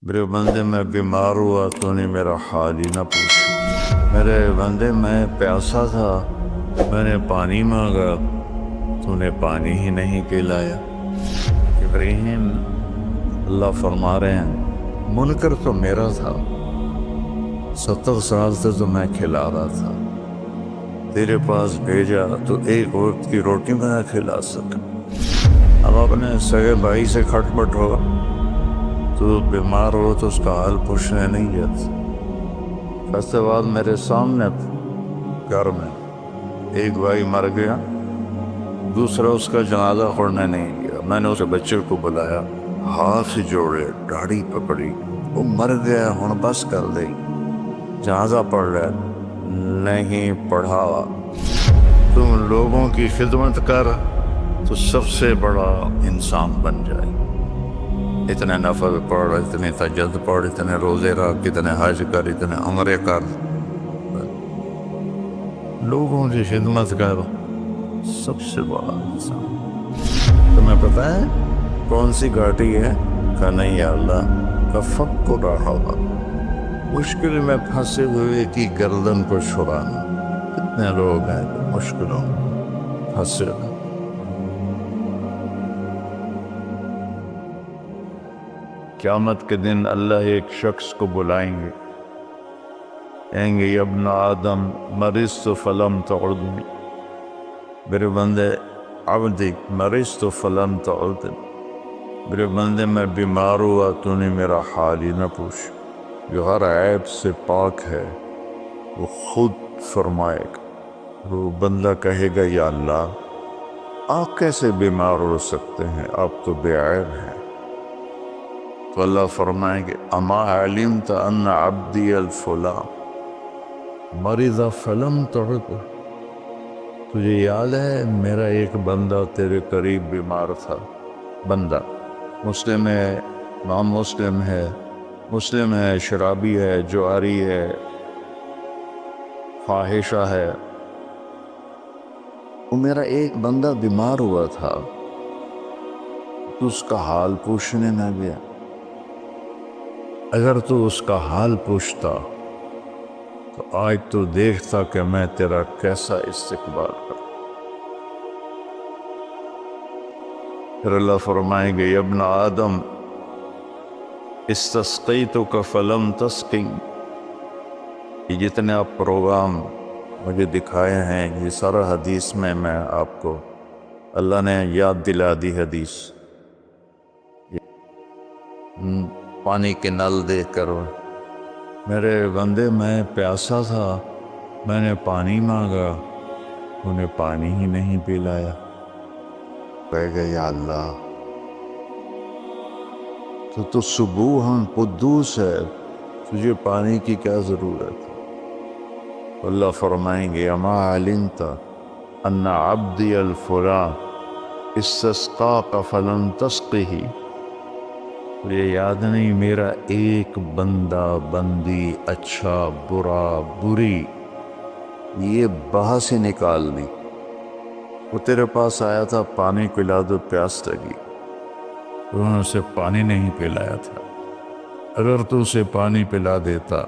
میرے بندے میں بیمار ہوا تو نے میرا حال ہی نہ پوچھا۔ میرے بندے میں پیاسا تھا، میں نے پانی مانگا تو نے پانی ہی نہیں پلایا۔ ابراہیم اللہ فرما رہے ہیں منکر تو میرا تھا، 70 سال سے تو میں کھلا رہا تھا، تیرے پاس بھیجا تو ایک وقت کی روٹی میں نہ کھلا سکا۔ اب اپنے سگے بھائی سے کھٹ پٹ ہو تو بیمار ہو تو اس کا حال پوچھنے نہیں جاتا۔ اس کے بعد میرے سامنے گھر میں ایک بھائی مر گیا، دوسرا اس کا جنازہ پڑھنے نہیں گیا۔ میں نے اس بچے کو بلایا، ہاتھ جوڑے، داڑھی پکڑی، وہ مر گیا ہن بس کر دے، جنازہ پڑھ رہا نہیں پڑھا۔ تم لوگوں کی خدمت کر تو سب سے بڑا انسان بن جائے۔ اتنے نفل پڑھ، اتنے تہجد پڑھ، اتنے روزے رکھ، اتنے حج کر، اتنے عمرے کر، لوگوں کی خدمت کر، سب سے بڑا انسان۔ تمہیں پتہ ہے کون سی گھاٹی ہے؟ کہ نہیں یا اللہ کا فکر رہا ہوگا، مشکل میں پھنسے ہوئے کی گردن کو چھڑانا۔ کتنے لوگ ہیں جو مشکلوں میں پھنسے ہوئے۔ قیامت کے دن اللہ ایک شخص کو بلائیں گے، کہیں گے یا ابن آدم مرضت فلم تعدنی، میرے بندے عبدی مرضت فلم تعدنی، میرے بندے میں بیمار ہوا تو نے میرا حال ہی نہ پوچھ۔ جو ہر عیب سے پاک ہے وہ خود فرمائے گا، وہ بندہ کہے گا یا اللہ آپ کیسے بیمار ہو سکتے ہیں، آپ تو بے عیب ہیں۔ تو اللہ فرمائیں گے اما علمت ان عبدی الفلاں مرض فلم تعد، تجھے یاد ہے میرا ایک بندہ تیرے قریب بیمار تھا؟ بندہ مسلم ہے، امام مسلم ہے، شرابی ہے، جواری ہے، فاحشہ ہے، وہ میرا ایک بندہ بیمار ہوا تھا تو اس کا حال پوچھنے نہ گیا۔ اگر تو اس کا حال پوچھتا تو آج تو دیکھتا کہ میں تیرا کیسا استقبال کرتا۔ پھر اللہ فرمائیں گے یا ابن آدم استسقیتک فلم تسقی، یہ جتنے آپ پروگرام مجھے دکھائے ہیں یہ سارا حدیث میں آپ کو اللہ نے یاد دلا دی حدیث۔ پانی کے نل دیکھ کر میرے بندے میں پیاسا تھا، میں نے پانی مانگا انہیں پانی ہی نہیں پلایا۔ کہے گا یا اللہ تو سبوحاً قدوس ہے، تجھے پانی کی کیا ضرورت ہے؟ اللہ فرمائیں گے اما علمت ان عبدی الفلاں استسقاک فلم تسقہ، مجھے یاد نہیں میرا ایک بندہ بندی اچھا برا بری یہ بحث ہی نکال دی، وہ تیرے پاس آیا تھا پانی پلا دو، پیاس لگی، انہوں نے اسے پانی نہیں پلایا تھا۔ اگر تو اسے پانی پلا دیتا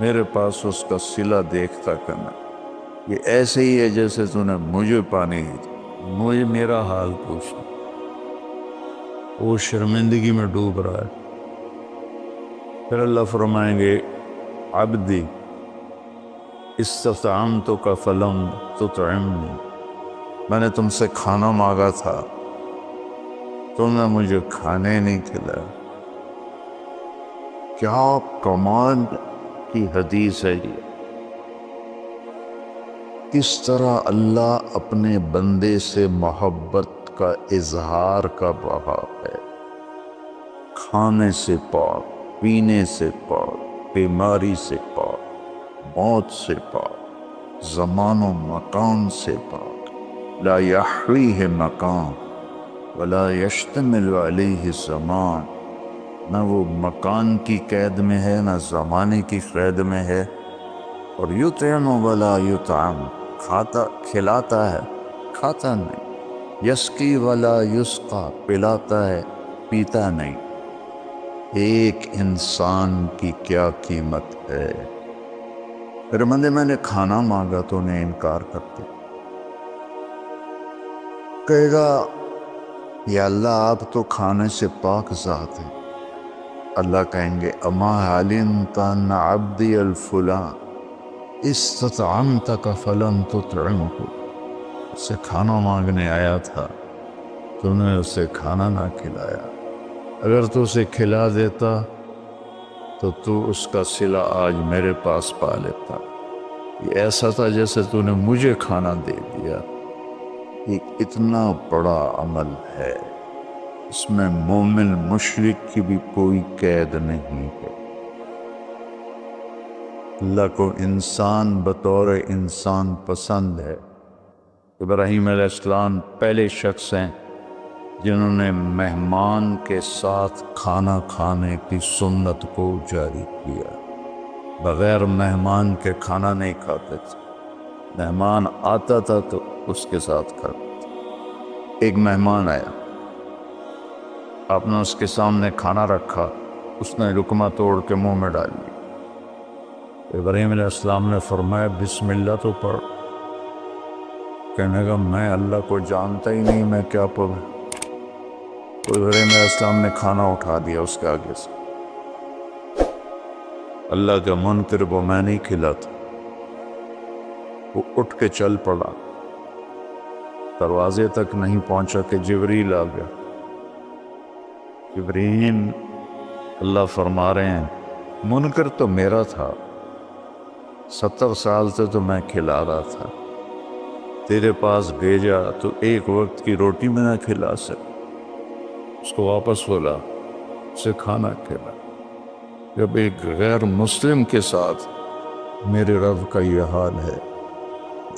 میرے پاس اس کا صلہ دیکھتا کرنا، یہ ایسے ہی ہے جیسے تو نے مجھے پانی دی، مجھے میرا حال پوچھنا۔ وہ شرمندگی میں ڈوب رہا ہے۔ پھر اللہ فرمائیں گے عبدی استطعمتک فلم تطعمنی، میں نے تم سے کھانا مانگا تھا تم نے مجھے کھانے نہیں کھلایا۔ کیا کمال کی حدیث ہے یہ، کس طرح اللہ اپنے بندے سے محبت کا اظہار کر رہا ہے۔ کھانے سے پاک، پینے سے پاک، بیماری سے پاک، موت سے پاک، زمان و مکان سے پاک، لا یحویہ مکان ولا یشتمل علیہ زمان، نہ وہ مکان کی قید میں ہے نہ زمانے کی قید میں ہے۔ اور یطعم ولا یطعم، کھلاتا ہے کھاتا نہیں، یسقی ولا یسقا، پلاتا ہے پیتا نہیں۔ ایک انسان کی کیا قیمت ہے۔ میرے بندے، میں نے کھانا مانگا تو انہیں انکار کرتے، کہے گا یا اللہ آپ تو کھانے سے پاک ذات ہیں۔ اللہ کہیں گے اما علمت ان عبدی الفلاں استطعمتک فلم تطعمہ، اسے کھانا مانگنے آیا تھا، تو نے اسے کھانا نہ کھلایا، اگر تو اسے کھلا دیتا تو اس کا صلہ آج میرے پاس پا لیتا۔ یہ ایسا تھا جیسے تو نے مجھے کھانا دے دیا۔ یہ اتنا بڑا عمل ہے، اس میں مومن مشرک کی بھی کوئی قید نہیں ہے۔ اللہ کو انسان بطور انسان پسند ہے۔ ابراہیم علیہ السلام پہلے شخص ہیں جنہوں نے مہمان کے ساتھ کھانا کھانے کی سنت کو جاری کیا۔ بغیر مہمان کے کھانا نہیں کھاتے تھے، مہمان آتا تھا تو اس کے ساتھ کھاتے تھے۔ ایک مہمان آیا، آپ نے اس کے سامنے کھانا رکھا، اس نے لقمہ توڑ کے منہ میں ڈال لیا۔ ابراہیم علیہ السلام نے فرمایا بسم اللہ تو پڑھ۔ کہنے گا میں اللہ کو جانتا ہی نہیں، میں کیا پڑھوں؟ تو ابراہیم علیہ السلام نے کھانا اٹھا دیا اس کے آگے سے۔ اللہ کا منکر وہ میں نہیں کھلاتا۔ وہ اٹھ کے چل پڑا، دروازے تک نہیں پہنچا کہ جبریل آ گیا۔ جبریل، اللہ فرما رہے ہیں منکر تو میرا تھا، 70 سال سے تو میں کھلا رہا تھا، تیرے پاس بھیجا تو ایک وقت کی روٹی میں نہ کھلا سکا، اس کو واپس بولا، اسے کھانا کھلا۔ جب ایک غیر مسلم کے ساتھ میرے رب کا یہ حال ہے،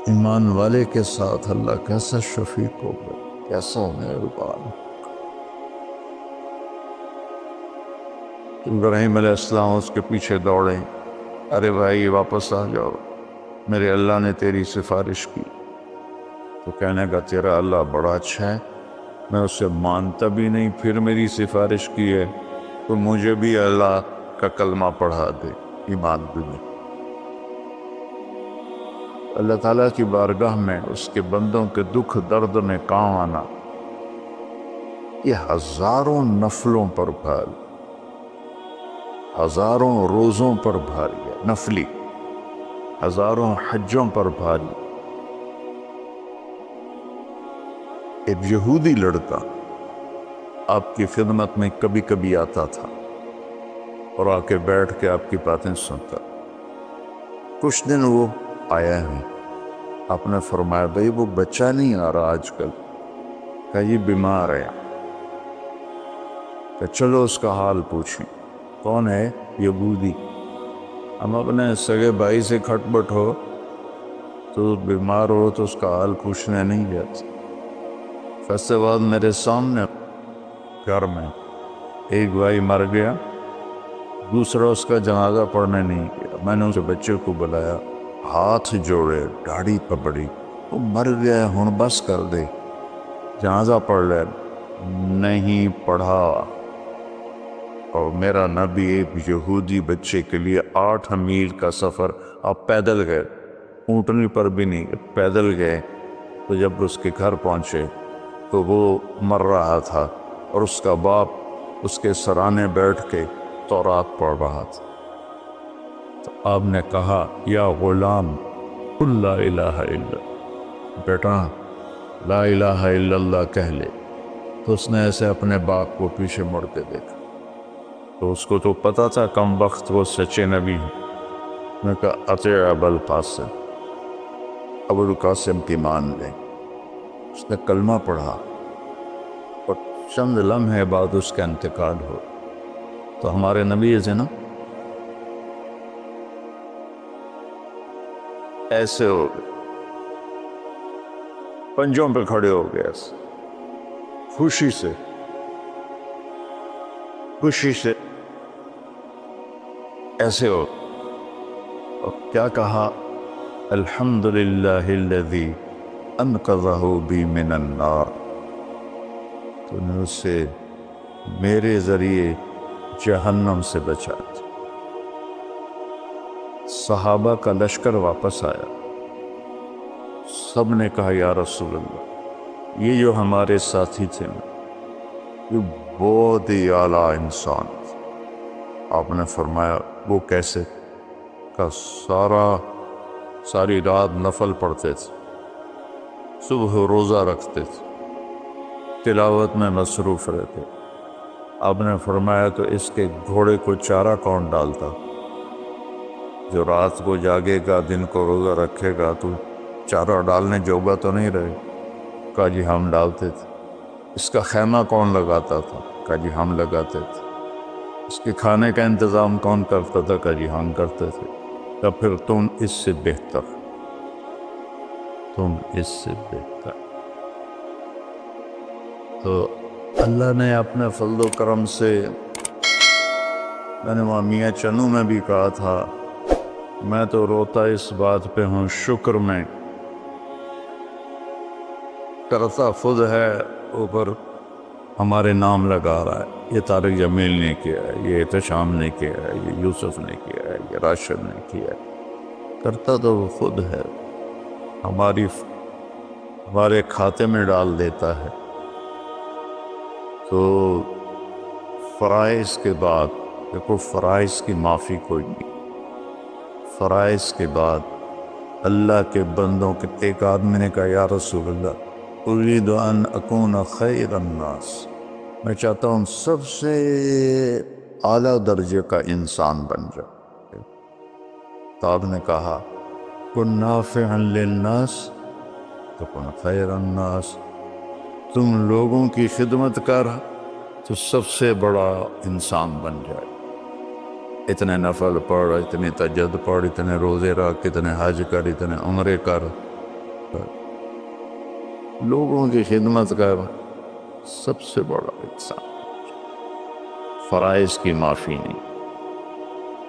ایمان والے کے ساتھ اللہ کیسا شفیق ہوگا، کیسا مہربان۔ ابراہیم علیہ السلام اس کے پیچھے دوڑے، ارے بھائی واپس آ جاؤ، میرے اللہ نے تیری سفارش کی۔ تو کہنے کا تیرا اللہ بڑا اچھا ہے، میں اسے مانتا بھی نہیں، پھر میری سفارش کی ہے، تو مجھے بھی اللہ کا کلمہ پڑھا دے، ایمان بھی نہیں۔ اللہ تعالیٰ کی بارگاہ میں اس کے بندوں کے دکھ درد میں کام آنا، یہ ہزاروں نفلوں پر بھاری، ہزاروں روزوں پر بھاری ہے، نفلی ہزاروں حجوں پر بھاری۔ ایک یہودی لڑکا آپ کی خدمت میں کبھی کبھی آتا تھا اور آ کے بیٹھ کے آپ کی باتیں سنتا۔ کچھ دن وہ آیا ہے، آپ نے فرمایا بھئی وہ بچہ نہیں آ رہا آج کل، کہ یہ بیمار ہے، کہ چلو اس کا حال پوچھیں۔ کون ہے؟ یہودی۔ ہم اپنے سگے بھائی سے کھٹ بٹ ہو تو بیمار ہو تو اس کا حال پوچھنے نہیں جاتے۔ فیصلے بعد میرے سامنے گھر میں ایک بھائی مر گیا، دوسرا اس کا جنازہ پڑھنے نہیں گیا۔ میں نے اس بچے کو بلایا، ہاتھ جوڑے، داڑھی پکڑی، وہ مر گیا، ہن بس کر دے، جنازہ پڑھ لے۔ نہیں پڑھا۔ اور میرا نبی ایک یہودی بچے کے لیے 8 میل کا سفر، آپ پیدل گئے، اونٹنی پر بھی نہیں، پیدل گئے۔ تو جب اس کے گھر پہنچے تو وہ مر رہا تھا اور اس کا باپ اس کے سرانے بیٹھ کے تورات پڑھ رہا تھا۔ تو آپ نے کہا یا غلام قل لا الہ الا، بیٹا لا الہ الا اللہ کہہ لے۔ تو اس نے ایسے اپنے باپ کو پیچھے مڑ کے دیکھا، تو اس کو تو پتا تھا کم وقت وہ سچے نبی ہیں۔ میں نے کہا اطیع ابا القاسم، ابو القاسم کی مان لیں۔ اس نے کلمہ پڑھا اور چند لمحے بعد اس کا انتقال ہو۔ تو ہمارے نبی سے نا ایسے ہو گئے، پنجوں پہ کھڑے ہو گئے، ایسے خوشی سے ایسے ہو، اور کیا کہا؟ الحمدللہ الذی انقذہ بی من النار۔ تو نے اس سے میرے ذریعے جہنم سے بچا دے۔ صحابہ کا لشکر واپس آیا، سب نے کہا یا رسول اللہ، یہ جو ہمارے ساتھی تھے نا، یہ بہت ہی اعلیٰ انسان تھے۔ آپ نے فرمایا وہ کیسے؟ کہ ساری رات نفل پڑھتے تھے، صبح روزہ رکھتے تھے، تلاوت میں مصروف رہتے۔ آپ نے فرمایا تو اس کے گھوڑے کو چارہ کون ڈالتا؟ جو رات کو جاگے گا، دن کو روزہ رکھے گا، تو چارہ ڈالنے جوگا تو نہیں رہے؟ کہا جی ہم ڈالتے تھے۔ اس کا خیمہ کون لگاتا تھا؟ کہا جی ہم لگاتے تھے۔ اس کے کھانے کا انتظام کون کرتا تھا؟ کہا جی ہم کرتے تھے۔ تو پھر تم اس سے بہتر، تم اس سے بہتر۔ تو اللہ نے اپنے فضل و کرم سے، میں نے وہاں میاں چنو میں بھی کہا تھا، میں تو روتا اس بات پہ ہوں، شکر میں کرتا خود ہے، اوپر ہمارے نام لگا رہا ہے۔ یہ طارق جمیل نے کیا ہے، یہ احتشام نے کیا ہے، یہ یوسف نے کیا ہے، یہ راشد نے کیا ہے۔ کرتا تو وہ خود ہے، ہمارے کھاتے میں ڈال دیتا ہے۔ تو فرائض کے بعد دیکھو، فرائض کی معافی کوئی نہیں۔ فرائض کے بعد اللہ کے بندوں کے، ایک آدمی نے کہا یا رسول اللہ اريد ان اکون خیر الناس، میں چاہتا ہوں سب سے اعلیٰ درجے کا انسان بن جاؤ۔ تو آپ نے کہا کن نافعا للناس تکن خیر الناس، تم لوگوں کی خدمت کر تو سب سے بڑا انسان بن جائے۔ اتنے نفل پڑھ، اتنی تہجد پڑھ، اتنے روزے رکھ، اتنے حج کر، اتنے عمرے کر، لوگوں کی خدمت کر، سب سے بڑا انسان۔ فرائض کی معافی نہیں۔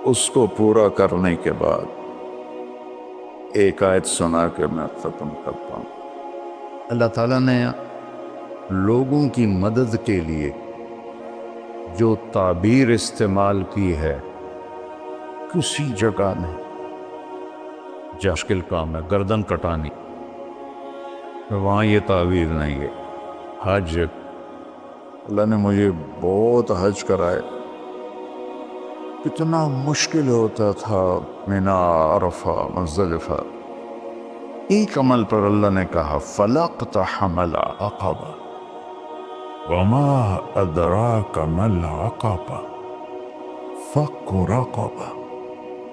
اس کو پورا کرنے کے بعد ایک آیت سنا کے میں ختم کرتا ہوں۔ اللہ تعالیٰ نے لوگوں کی مدد کے لیے جو تعبیر استعمال کی ہے، کسی جگہ میں مشکل کام ہے گردن کٹانی، وہاں یہ تعبیر نہیں ہے۔ حج، اللہ نے مجھے بہت حج کرائے، کتنا مشکل ہوتا تھا، مینا، عرفہ، مزدلفہ۔ ایک عمل پر اللہ نے کہا فَلَاقْتَحَمَ الْعَقَبَةَ وَمَا أَدْرَاكَ مَا الْعَقَبَةُ فَكُّ رَقَبَةٍ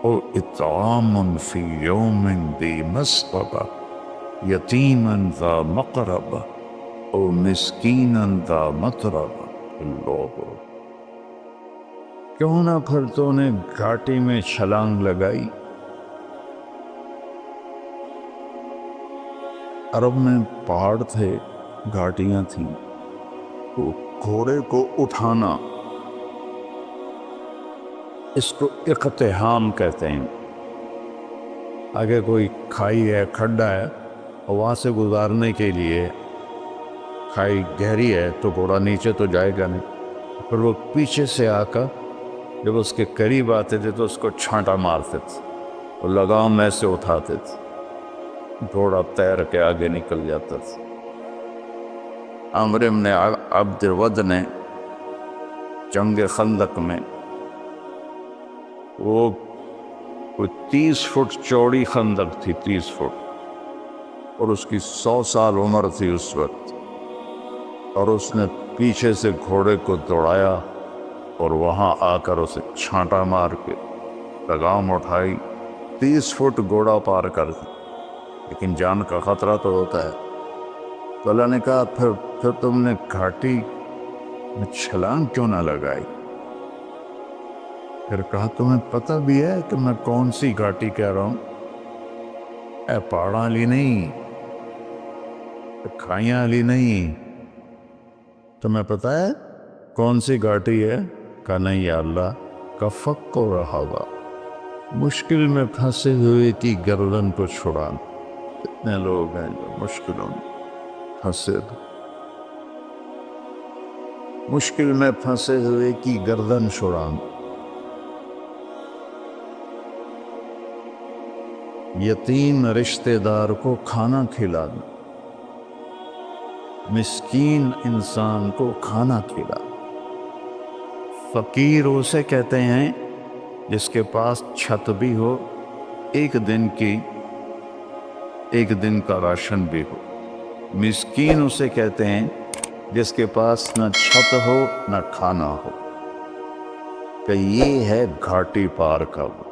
أَوْ إِطْعَامٌ فِي يَوْمٍ ذِي مَسْغَبَةٍ یتیماً ذا مقربہ او مسکیناً ذا متربہ۔ اللہ، کیوں نہ پھر تو نے گھاٹی میں چھلانگ لگائی؟ عرب میں پہاڑ تھے، گھاٹیاں تھیں، تو گھوڑے کو اٹھانا، اس کو اقتحام کہتے ہیں۔ آگے کوئی کھائی ہے، کھڈا ہے، اور وہاں سے گزارنے کے لیے، کھائی گہری ہے تو گھوڑا نیچے تو جائے گا نہیں، پھر وہ پیچھے سے آ کر جب اس کے قریب آتے تھے تو اس کو چھانٹا مارتے تھے اور لگام میں سے اٹھاتے تھے، گھوڑا تیر کے آگے نکل جاتا تھا۔ عمرو بن عبد الود نے جنگ خندق میں، وہ کوئی 30 فٹ چوڑی خندق تھی، 30 فٹ، اور اس کی 100 سال عمر تھی اس وقت، اور اس نے پیچھے سے گھوڑے کو دوڑایا اور وہاں آ کر اسے چھانٹا مار کے لگام اٹھائی، 30 فٹ گھوڑا پار کر دی، لیکن جان کا خطرہ تو ہوتا ہے۔ تو اللہ نے کہا پھر تم نے گھاٹی میں چھلانگ کیوں نہ لگائی؟ پھر کہا تمہیں پتہ بھی ہے کہ میں کون سی گھاٹی کہہ رہا ہوں؟ اے پہاڑاں والی نہیں، کھائیاں والی نہیں، تمہیں پتہ ہے کون سی گھاٹی ہے؟ کہا نہیں یا اللہ، کا فک و رہا، مشکل میں پھنسے ہوئے کی گردن کو چھڑانا۔ اتنے لوگ ہیں جو مشکلوں میں پھنسے، مشکل میں پھنسے ہوئے کی گردن چھڑانا، یتیم رشتہ دار کو کھانا کھلانا، مسکین انسان کو کھانا کھلانا۔ فقیر اسے کہتے ہیں جس کے پاس چھت بھی ہو، ایک دن کا راشن بھی ہو۔ مسکین اسے کہتے ہیں جس کے پاس نہ چھت ہو نہ کھانا ہو، کہ یہ ہے گھاٹی پار کا وقت۔